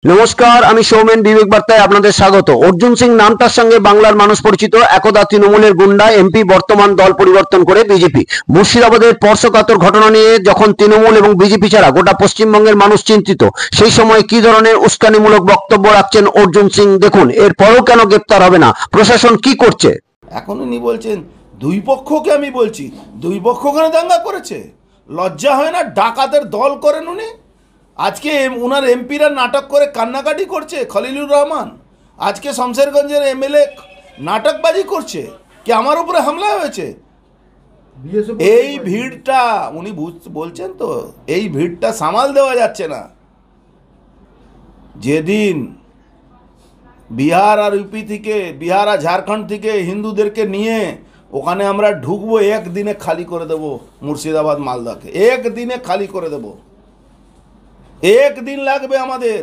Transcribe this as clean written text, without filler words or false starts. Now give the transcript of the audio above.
নমস্কার, আমি সৌমেন বিবেক বার্তায় আপনাদের স্বাগত। অর্জুন সিং নামটার সঙ্গে বাংলার মানুষ পরিচিত। একদা তৃণমূলের গুন্ডা এমপি, বর্তমান দল পরিবর্তন করে বিজেপি। মুর্শিদাবাদের স্পর্শকাতর ঘটনা নিয়ে যখন তৃণমূল এবং বিজেপি ছাড়া গোটা পশ্চিমবঙ্গের মানুষ চিন্তিত, সেই সময় কি ধরনের উস্কানিমূলক বক্তব্য রাখছেন অর্জুন সিং দেখুন। এরপরও কেন গ্রেপ্তার হবে না, প্রশাসন কি করছে? এখন উনি বলছেন দুই পক্ষকে, আমি বলছি দুই পক্ষ কেন দাঙ্গা করেছে? লজ্জা হয় না? ডাকাতের দল করেন উনি। আজকে ওনার এমপিরা নাটক করে কান্নাকাটি করছে। খলিলুর রহমান আজকে শমশেরগঞ্জের এমএলএ নাটকবাজি করছে কি আমার উপরে হামলা হয়েছে। এই ভিড়টা উনি বলছেন তো, এই ভিড়টা সামাল দেওয়া যাচ্ছে না। যেদিন বিহার আর ইউপি থেকে, বিহার আর ঝাড়খণ্ড থেকে হিন্দুদেরকে নিয়ে ওখানে আমরা ঢুকবো, একদিনে খালি করে দেব মুর্শিদাবাদ মালদাকে। একদিনে খালি করে দেব, একদিন লাগবে আমাদের।